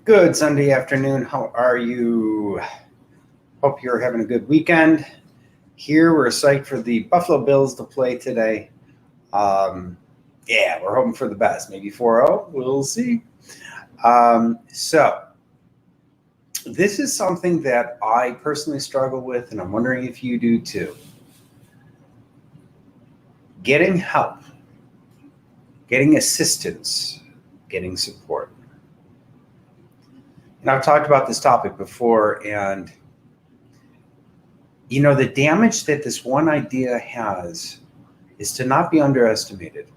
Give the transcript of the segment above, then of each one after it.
Good Sunday afternoon. How are you? Hope you're having a good weekend. Here, we're psyched for the Buffalo Bills to play today. Yeah, we're hoping for the best. Maybe 4-0. We'll see. So, this is something that I personally struggle with, and I'm wondering if you do too. Getting help, getting assistance, getting support. And I've talked about this topic before, and the damage that this one idea has is to not be underestimated.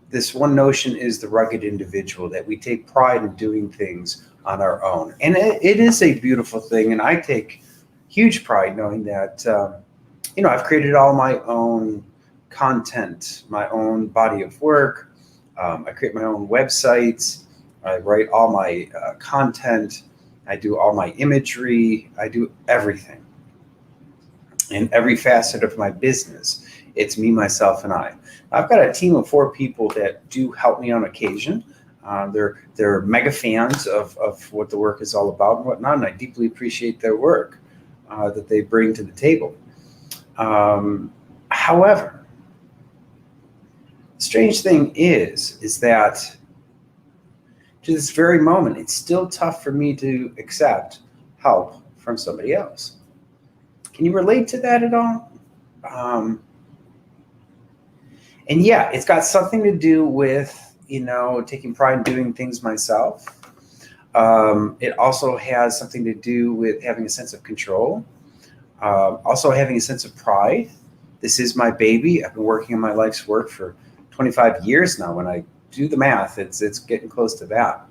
This one notion is the rugged individual, that we take pride in doing things on our own. And it is a beautiful thing. And I take huge pride knowing that, I've created all my own content, my own body of work. I create my own websites. I write all my content. I do all my imagery. I do everything in every facet of my business. It's me, myself, and I. I've got a team of 4 people that do help me on occasion. They're mega fans of what the work is all about and whatnot, and I deeply appreciate their work that they bring to the table. However, the strange thing is that to this very moment, it's still tough for me to accept help from somebody else. Can you relate to that at all? And yeah, it's got something to do with, taking pride in doing things myself. It also has something to do with having a sense of control. Also having a sense of pride. This is my baby. I've been working on my life's work for 25 years now. When I do the math, it's getting close to that.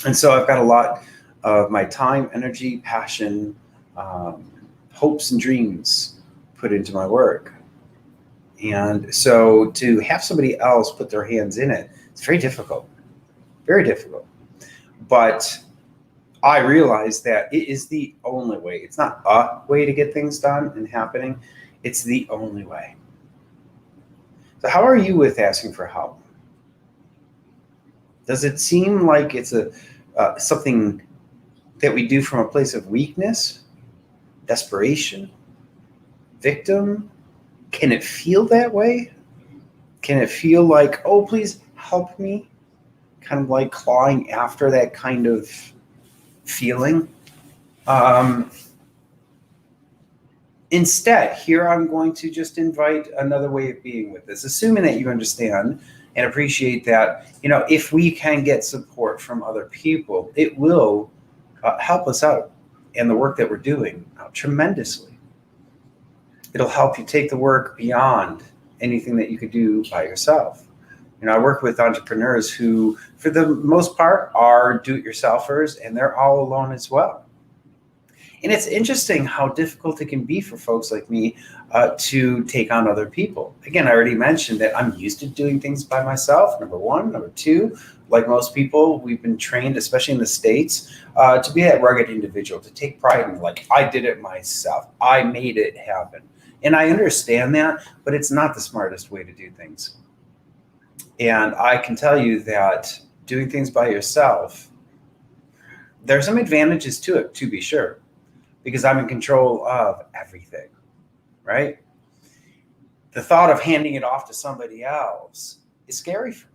And so I've got a lot of my time, energy, passion, hopes and dreams put into my work. And so to have somebody else put their hands in it, it's very difficult, very difficult. But I realize that it is the only way. It's not a way to get things done and happening. It's the only way. So how are you with asking for help? Does it seem like it's something that we do from a place of weakness, desperation, victim? Can it feel that way? Can it feel like, oh, please help me? Kind of like clawing after that kind of feeling. Instead, here I'm going to just invite another way of being with this, assuming that you understand and appreciate that, if we can get support from other people, it will help us out in the work that we're doing tremendously. It'll help you take the work beyond anything that you could do by yourself. I work with entrepreneurs who, for the most part, are do-it-yourselfers, and they're all alone as well. And it's interesting how difficult it can be for folks like me to take on other people. Again, I already mentioned that I'm used to doing things by myself, number one. Number two, like most people, we've been trained, especially in the States, to be that rugged individual, to take pride in, like, I did it myself. I made it happen. And I understand that, but it's not the smartest way to do things. And I can tell you that doing things by yourself, there's some advantages to it, to be sure, because I'm in control of everything, right? The thought of handing it off to somebody else is scary for me.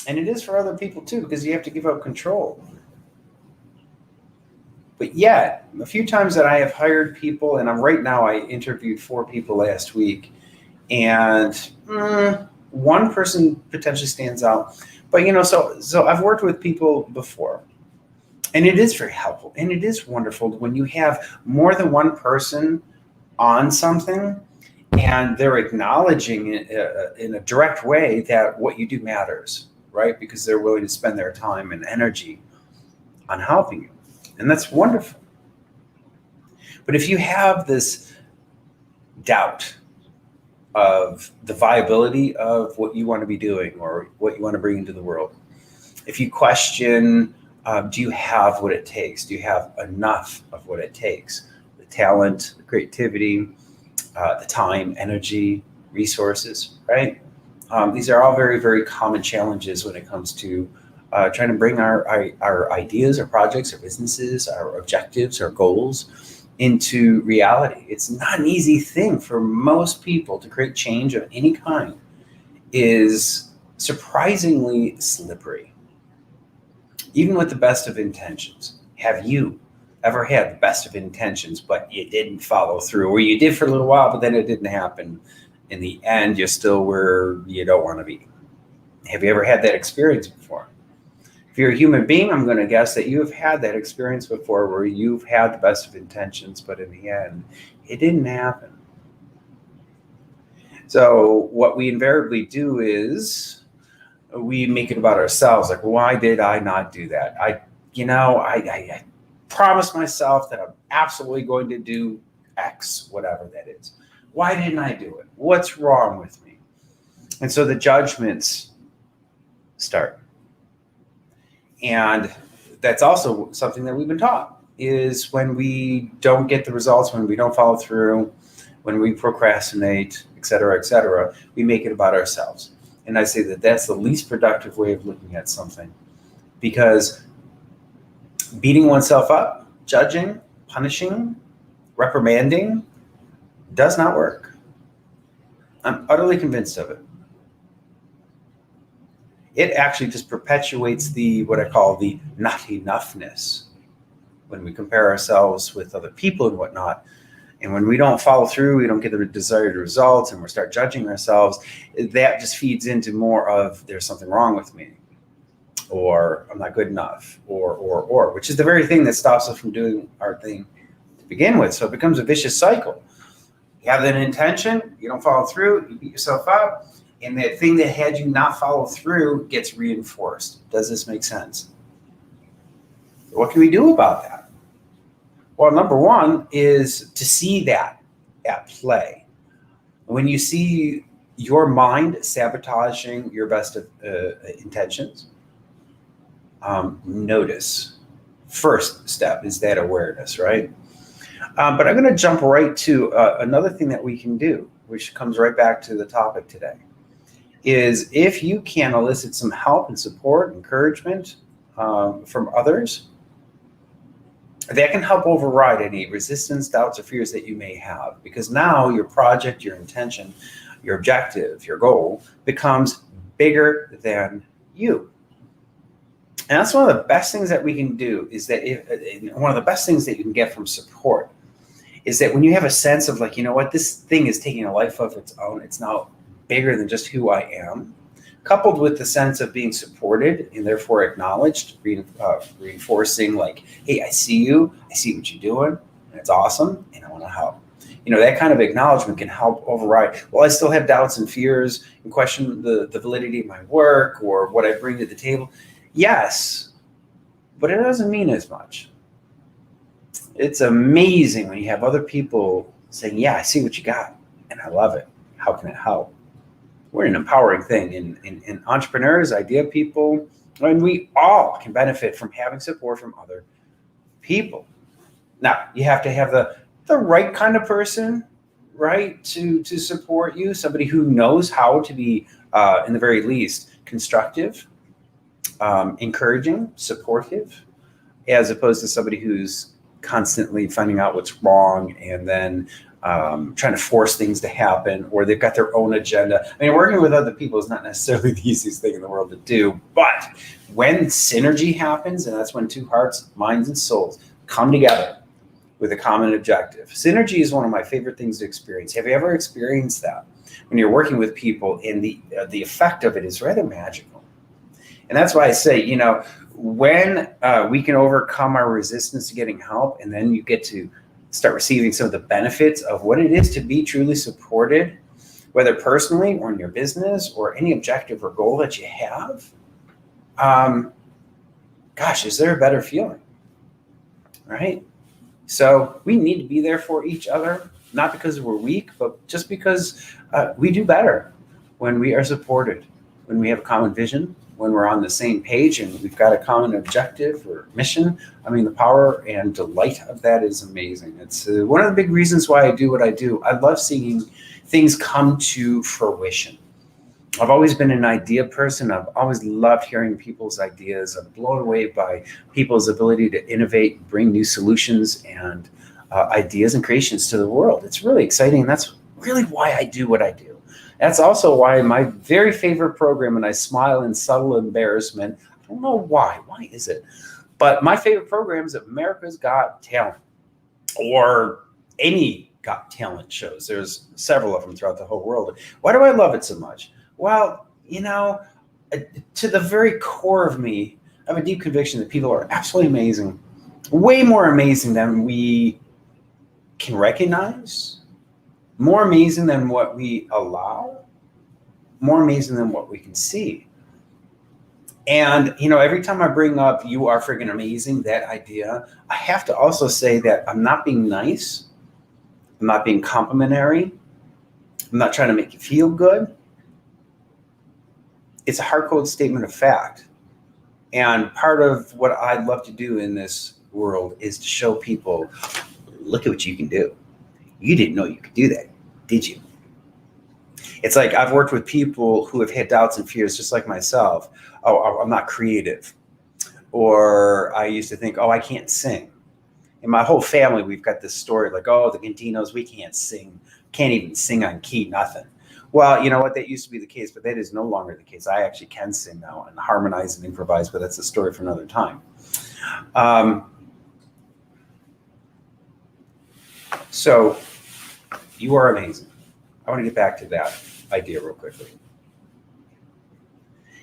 And it is for other people too, because you have to give up control. But yet, a few times that I have hired people, and right now I interviewed 4 people last week, and one person potentially stands out. But so I've worked with people before, and it is very helpful, and it is wonderful when you have more than one person on something, and they're acknowledging in a direct way that what you do matters, right? Because they're willing to spend their time and energy on helping you. And that's wonderful. But if you have this doubt of the viability of what you want to be doing or what you want to bring into the world, if you question, do you have what it takes? Do you have enough of what it takes? The talent, the creativity, the time, energy, resources, right? These are all very, very common challenges when it comes to trying to bring our ideas, our projects, our businesses, our objectives, our goals into reality. It's not an easy thing for most people to create change of any kind. Is surprisingly slippery, even with the best of intentions. Have you ever had the best of intentions, but you didn't follow through, or you did for a little while, but then it didn't happen? In the end, you're still where you don't want to be. Have you ever had that experience before? If you're a human being, I'm going to guess that you have had that experience before where you've had the best of intentions, but in the end, it didn't happen. So what we invariably do is we make it about ourselves. Like, why did I not do that? I promised myself that I'm absolutely going to do X, whatever that is. Why didn't I do it? What's wrong with me? And so the judgments start. And that's also something that we've been taught, is when we don't get the results, when we don't follow through, when we procrastinate, et cetera, we make it about ourselves. And I say that that's the least productive way of looking at something, because beating oneself up, judging, punishing, reprimanding does not work. I'm utterly convinced of it. It actually just perpetuates what I call the not enoughness when we compare ourselves with other people and whatnot. And when we don't follow through, we don't get the desired results, and we start judging ourselves, that just feeds into more of there's something wrong with me, or I'm not good enough, or, which is the very thing that stops us from doing our thing to begin with. So it becomes a vicious cycle. You have an intention, you don't follow through, you beat yourself up, and that thing that had you not follow through gets reinforced. Does this make sense? What can we do about that? Well, number one is to see that at play. When you see your mind sabotaging your best of intentions, notice. First step is that awareness, right? But I'm going to jump right to another thing that we can do, which comes right back to the topic today, is if you can elicit some help and support, encouragement from others, that can help override any resistance, doubts, or fears that you may have, because now your project, your intention, your objective, your goal becomes bigger than you. And that's one of the best things that we can do, is that one of the best things that you can get from support is that when you have a sense of, like, you know what, this thing is taking a life of its own, it's now bigger than just who I am, coupled with the sense of being supported and therefore acknowledged, reinforcing, like, hey, I see you, I see what you're doing, and it's awesome, and I want to help. That kind of acknowledgement can help override, well, I still have doubts and fears and question the validity of my work or what I bring to the table. Yes, but it doesn't mean as much. It's amazing when you have other people saying, yeah, I see what you got, and I love it. How can it help? We're an empowering thing. In entrepreneurs, idea people, and we all can benefit from having support from other people. Now, you have to have the right kind of person, right, to support you, somebody who knows how to be, in the very least, constructive, encouraging, supportive, as opposed to somebody who's constantly finding out what's wrong and then trying to force things to happen, or they've got their own agenda. I mean, working with other people is not necessarily the easiest thing in the world to do, but when synergy happens, and that's when two hearts, minds, and souls come together with a common objective. Synergy is one of my favorite things to experience. Have you ever experienced that? When you're working with people, and the effect of it is rather magical. And that's why I say, when we can overcome our resistance to getting help, and then you get to start receiving some of the benefits of what it is to be truly supported, whether personally or in your business or any objective or goal that you have, gosh, is there a better feeling, right? So we need to be there for each other, not because we're weak, but just because we do better when we are supported, when we have a common vision, when we're on the same page and we've got a common objective or mission. I mean, the power and delight of that is amazing. It's one of the big reasons why I do what I do. I love seeing things come to fruition. I've always been an idea person. I've always loved hearing people's ideas. I'm blown away by people's ability to innovate, bring new solutions and ideas and creations to the world. It's really exciting. And that's really why I do what I do. That's also why my very favorite program, and I smile in subtle embarrassment. I don't know why. Why is it? But my favorite program is America's Got Talent, or any Got Talent shows. There's several of them throughout the whole world. Why do I love it so much? Well, to the very core of me, I have a deep conviction that people are absolutely amazing, way more amazing than we can recognize, more amazing than what we allow, more amazing than what we can see. And, every time I bring up "you are friggin' amazing," that idea, I have to also say that I'm not being nice. I'm not being complimentary. I'm not trying to make you feel good. It's a hard-coded statement of fact. And part of what I'd love to do in this world is to show people, look at what you can do. You didn't know you could do that, did you? It's like I've worked with people who have had doubts and fears just like myself. Oh, I'm not creative. Or I used to think, oh, I can't sing. In my whole family, we've got this story like, oh, the Gantinos, we can't sing. Can't even sing on key, nothing. Well, you know what? That used to be the case, but that is no longer the case. I actually can sing now and harmonize and improvise, but that's a story for another time. So you are amazing. I want to get back to that idea real quickly.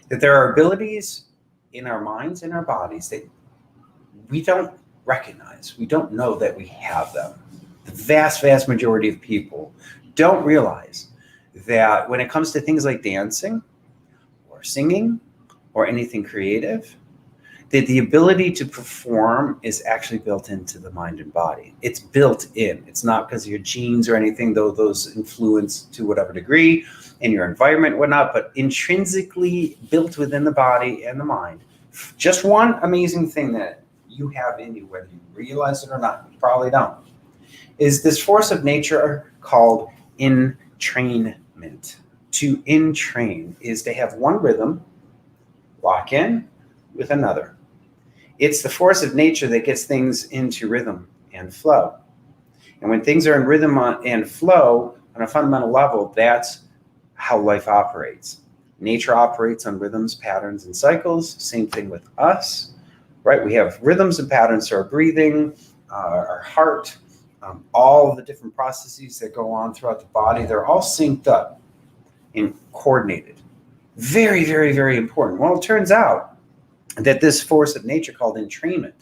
That there are abilities in our minds and our bodies that we don't recognize. We don't know that we have them. The vast, vast majority of people don't realize that when it comes to things like dancing or singing or anything creative, that the ability to perform is actually built into the mind and body. It's built in. It's not because of your genes or anything, though those influence to whatever degree in your environment, whatnot, but intrinsically built within the body and the mind. Just one amazing thing that you have in you, whether you realize it or not, you probably don't, is this force of nature called entrainment. To entrain is to have one rhythm lock in with another. It's the force of nature that gets things into rhythm and flow. And when things are in rhythm and flow on a fundamental level, that's how life operates. Nature operates on rhythms, patterns, and cycles. Same thing with us, right? We have rhythms and patterns to our breathing, our heart, all the different processes that go on throughout the body. They're all synced up and coordinated. Very, very, very important. Well, it turns out that this force of nature called entrainment,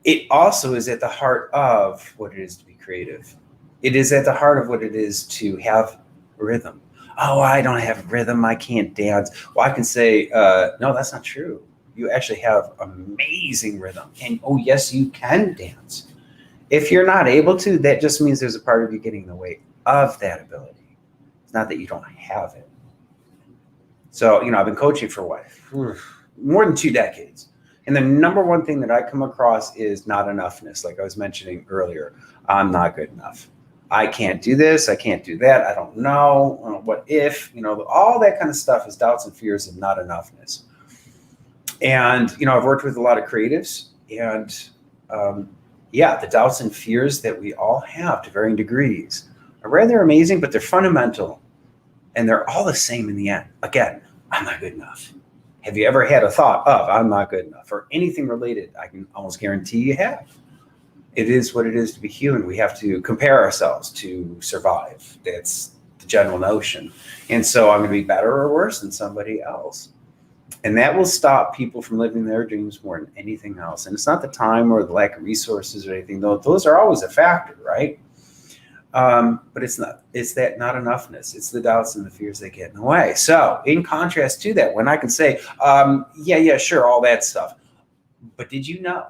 it also is at the heart of what it is to be creative. It is at the heart of what it is to have rhythm. Oh, I don't have rhythm. I can't dance. Well, I can say, no, that's not true. You actually have amazing rhythm. And oh, yes, you can dance. If you're not able to, that just means there's a part of you getting in the way of that ability. It's not that you don't have it. So, I've been coaching for what? More than 2 decades. And the number one thing that I come across is not enoughness. Like I was mentioning earlier, I'm not good enough. I can't do this. I can't do that. I don't know. What if, all that kind of stuff is doubts and fears of not enoughness. And, I've worked with a lot of creatives and, the doubts and fears that we all have to varying degrees are rather amazing, but they're fundamental and they're all the same in the end. Again, I'm not good enough. Have you ever had a thought of I'm not good enough or anything related? I can almost guarantee you have. It is what it is to be human. We have to compare ourselves to survive. That's the general notion. And so I'm going to be better or worse than somebody else. And that will stop people from living their dreams more than anything else. And it's not the time or the lack of resources or anything, though those are always a factor, right? But it's that not enoughness. It's the doubts and the fears that get in the way. So in contrast to that, when I can say, sure, all that stuff. But did you know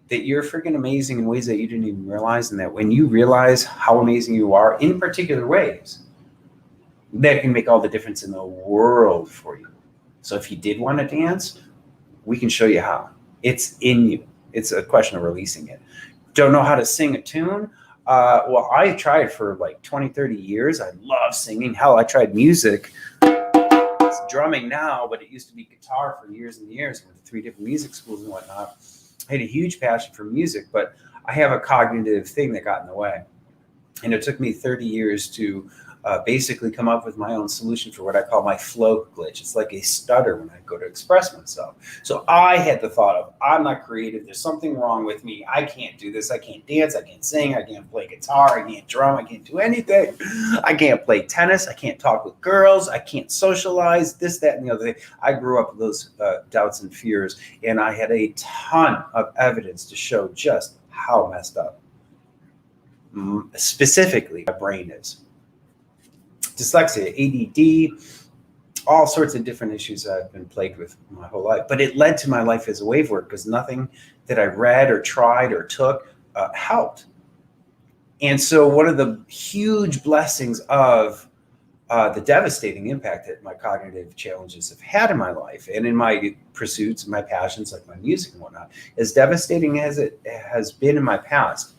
that you're freaking amazing in ways that you didn't even realize? And that when you realize how amazing you are in particular ways, that can make all the difference in the world for you. So if you did want to dance, we can show you how. It's in you. It's a question of releasing it. Don't know how to sing a tune? Well, I tried for like 20, 30 years. I love singing. Hell, I tried music. It's drumming now, but it used to be guitar for years and years. I went to 3 different music schools and whatnot. I had a huge passion for music, but I have a cognitive thing that got in the way. And it took me 30 years to basically come up with my own solution for what I call my flow glitch. It's like a stutter when I go to express myself. So I had the thought of, I'm not creative. There's something wrong with me. I can't do this. I can't dance. I can't sing. I can't play guitar. I can't drum. I can't do anything. I can't play tennis. I can't talk with girls. I can't socialize, this, that, and the other thing. I grew up with those doubts and fears, and I had a ton of evidence to show just how messed up specifically my brain is. Dyslexia, ADD, all sorts of different issues I've been plagued with my whole life. But it led to my life as a wave worker because nothing that I read or tried or took helped. And so one of the huge blessings of the devastating impact that my cognitive challenges have had in my life and in my pursuits and my passions like my music and whatnot, as devastating as it has been in my past,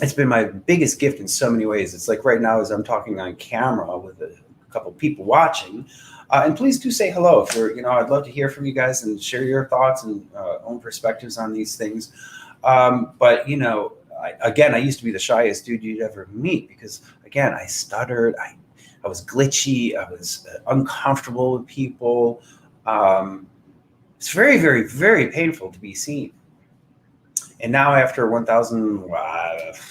it's been my biggest gift in so many ways. It's like right now as I'm talking on camera with a couple people watching, and please do say hello if you're, I'd love to hear from you guys and share your thoughts and own perspectives on these things. But I used to be the shyest dude you'd ever meet because again, I stuttered, I was glitchy, I was uncomfortable with people. It's very, very, very painful to be seen. And now after 1,000,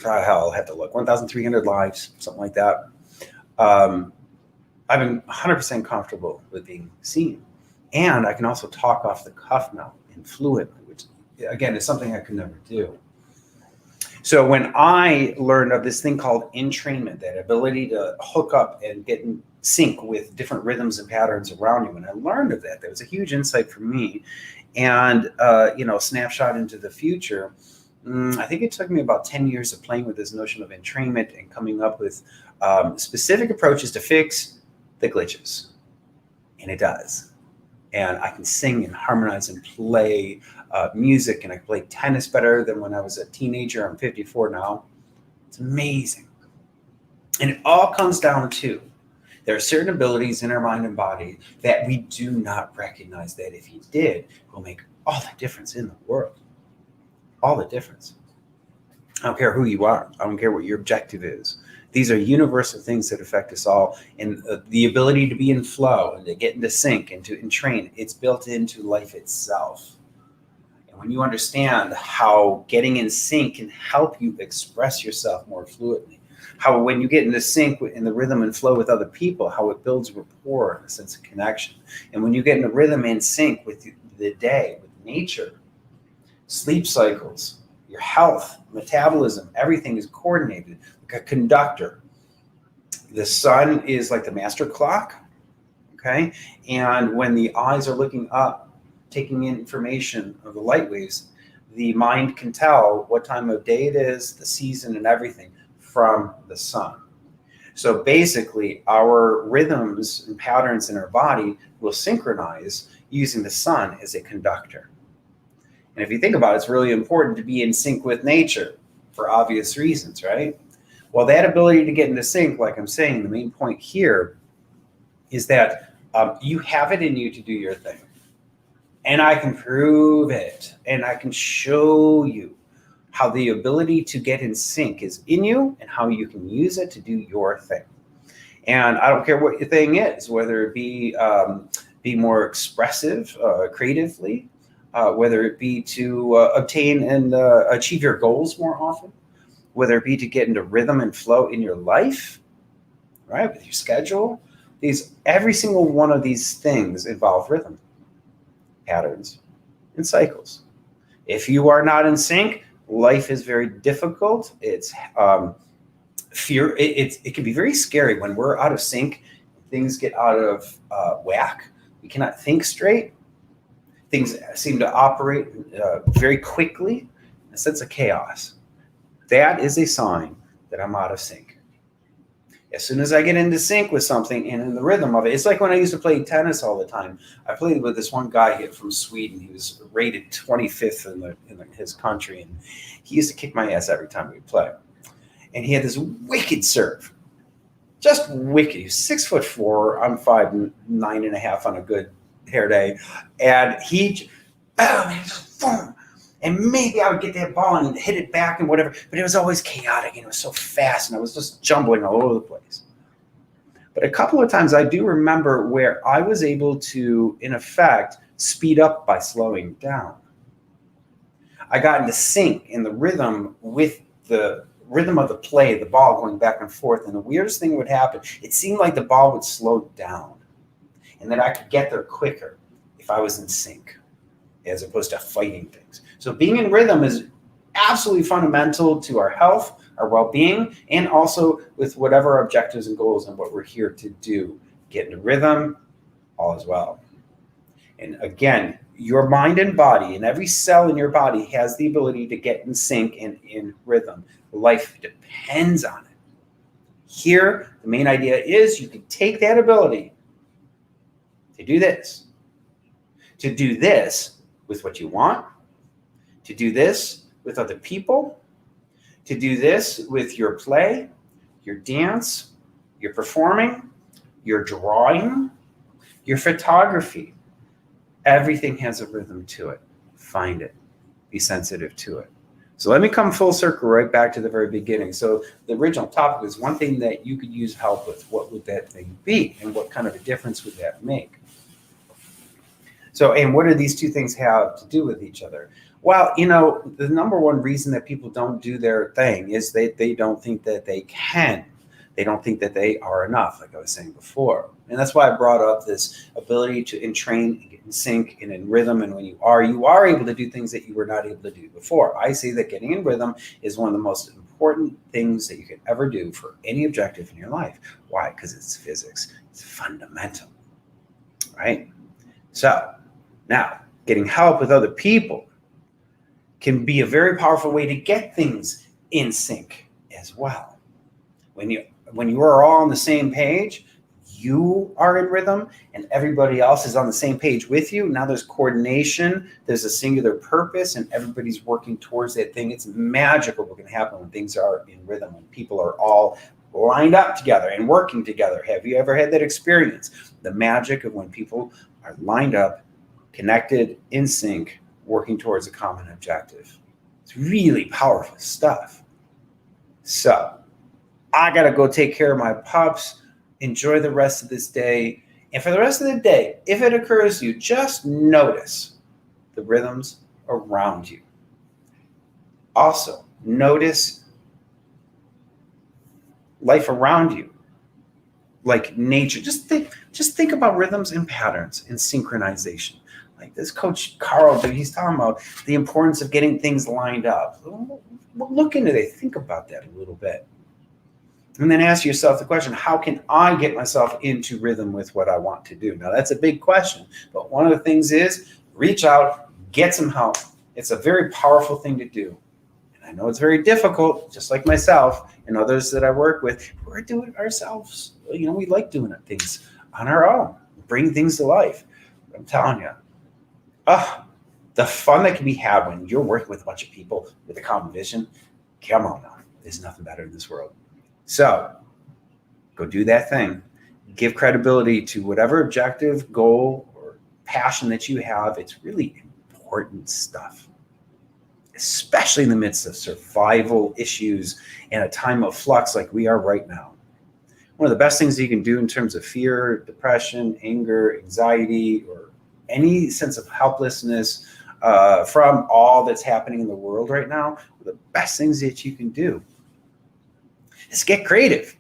I'll have to look, 1,300 lives, something like that, I've been 100% comfortable with being seen. And I can also talk off the cuff now and fluently, which again is something I could never do. So when I learned of this thing called entrainment, that ability to hook up and get in sync with different rhythms and patterns around you, when I learned of that, that was a huge insight for me. And, snapshot into the future, I think it took me about 10 years of playing with this notion of entrainment and coming up with specific approaches to fix the glitches. And it does. And I can sing and harmonize and play music, and I play tennis better than when I was a teenager. I'm 54 now. It's amazing. And it all comes down to there are certain abilities in our mind and body that we do not recognize that if you did, will make all the difference in the world. All the difference. I don't care who you are. I don't care what your objective is. These are universal things that affect us all. And the ability to be in flow and to get into sync and to entrain, it's built into life itself. And when you understand how getting in sync can help you express yourself more fluidly, how when you get into sync in the rhythm and flow with other people, how it builds rapport and a sense of connection. And when you get in a rhythm and sync with the day, with nature, sleep cycles, your health, metabolism, everything is coordinated like a conductor. The sun is like the master clock, okay? And when the eyes are looking up, taking in information of the light waves, the mind can tell what time of day it is, the season and everything from the sun. So basically, our rhythms and patterns in our body will synchronize using the sun as a conductor. And if you think about it, it's really important to be in sync with nature for obvious reasons, right? Well, that ability to get into sync, like I'm saying, the main point here is that you have it in you to do your thing. And I can prove it, and I can show you how the ability to get in sync is in you and how you can use it to do your thing. And I don't care what your thing is, whether it be more expressive creatively, whether it be to obtain and achieve your goals more often, whether it be to get into rhythm and flow in your life, right, with your schedule. Every single one of these things involve rhythm, patterns, and cycles. If you are not in sync, life is very difficult. It's fear. It can be very scary when we're out of sync. Things get out of whack. We cannot think straight. Things seem to operate very quickly, a sense of chaos. That is a sign that I'm out of sync. As soon as I get into sync with something and in the rhythm of it, it's like when I used to play tennis all the time. I played with this one guy from Sweden. He was rated 25th in his country, and he used to kick my ass every time we play. and he had this wicked serve. Just wicked. He was 6'4". I'm 5'9.5" on a good hair day. And he, oh man, just boom. And maybe I would get that ball and hit it back and whatever, but it was always chaotic and it was so fast and I was just jumbling all over the place. But a couple of times I do remember where I was able to, in effect, speed up by slowing down. I got into sync in the rhythm with the rhythm of the play, the ball going back and forth. And the weirdest thing would happen, it seemed like the ball would slow down and that I could get there quicker if I was in sync, as opposed to fighting things. So being in rhythm is absolutely fundamental to our health, our well-being, and also with whatever our objectives and goals and what we're here to do. Get into rhythm, all is well. And again, your mind and body and every cell in your body has the ability to get in sync and in rhythm. Life depends on it. Here, the main idea is you can take that ability to do this with what you want, to do this with other people, to do this with your play, your dance, your performing, your drawing, your photography. Everything has a rhythm to it. Find it. Be sensitive to it. So let me come full circle right back to the very beginning. So the original topic is one thing that you could use help with. What would that thing be? And what kind of a difference would that make? So, and what do these two things have to do with each other? Well, the number one reason that people don't do their thing is they don't think that they can. They don't think that they are enough, like I was saying before. And that's why I brought up this ability to entrain and get in sync and in rhythm. And when you are able to do things that you were not able to do before. I say that getting in rhythm is one of the most important things that you could ever do for any objective in your life. Why? Because it's physics. It's fundamental, right? So now getting help with other people can be a very powerful way to get things in sync as well. When you are all on the same page, you are in rhythm and everybody else is on the same page with you. Now there's coordination, there's a singular purpose, and everybody's working towards that thing. It's magical what can happen when things are in rhythm, when people are all lined up together and working together. Have you ever had that experience? The magic of when people are lined up, connected, in sync, working towards a common objective. It's really powerful stuff. So I got to go take care of my pups, enjoy the rest of this day. And for the rest of the day, if it occurs to you, just notice the rhythms around you. Also, notice life around you, like nature. Just think about rhythms and patterns and synchronization. Like this coach Carl, he's talking about the importance of getting things lined up. Look into it. Think about that a little bit. And then ask yourself the question, how can I get myself into rhythm with what I want to do? Now, that's a big question. But one of the things is reach out, get some help. It's a very powerful thing to do. And I know it's very difficult, just like myself and others that I work with. We're doing it ourselves. We like doing things on our own, bring things to life. I'm telling you, the fun that can be had when you're working with a bunch of people with a common vision, come on now. There's nothing better in this world. So go do that thing. Give credibility to whatever objective, goal, or passion that you have. It's really important stuff, especially in the midst of survival issues and a time of flux like we are right now. One of the best things you can do in terms of fear, depression, anger, anxiety, or any sense of helplessness from all that's happening in the world right now, one of the best things that you can do is get creative.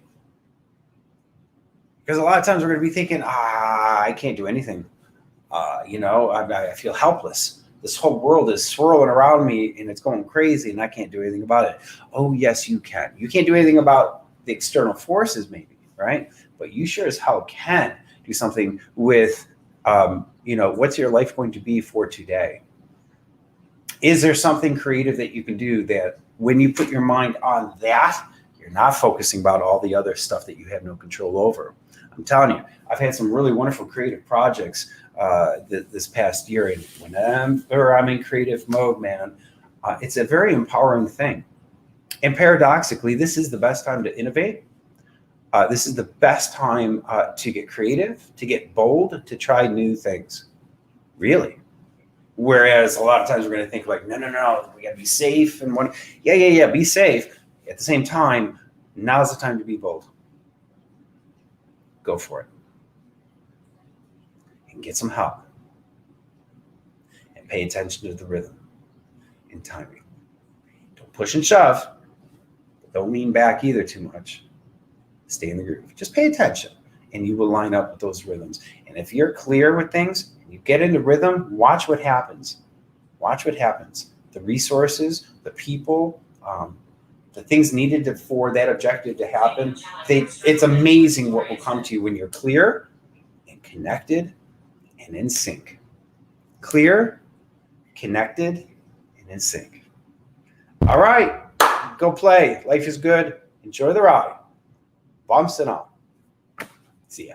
Because a lot of times we're going to be thinking, I can't do anything. I feel helpless. This whole world is swirling around me and it's going crazy and I can't do anything about it. Oh, yes, you can. You can't do anything about the external forces maybe, right? But you sure as hell can do something with, what's your life going to be for today? Is there something creative that you can do that when you put your mind on that, you're not focusing about all the other stuff that you have no control over? I'm telling you, I've had some really wonderful creative projects this past year. And whenever I'm in creative mode, man, it's a very empowering thing. And paradoxically, this is the best time to innovate. This is the best time to get creative, to get bold, to try new things. Really. Whereas a lot of times we're going to think like, no, we got to be safe. And be safe. At the same time, now's the time to be bold. Go for it. And get some help. And pay attention to the rhythm and timing. Don't push and shove. But don't lean back either too much. Stay in the groove. Just pay attention and you will line up with those rhythms. And if you're clear with things, and you get into rhythm, watch what happens. Watch what happens. The resources, the people, the things needed for that objective to happen. It's amazing what will come to you when you're clear and connected and in sync. Clear, connected, and in sync. All right, go play. Life is good. Enjoy the ride. Bumps and all. See ya.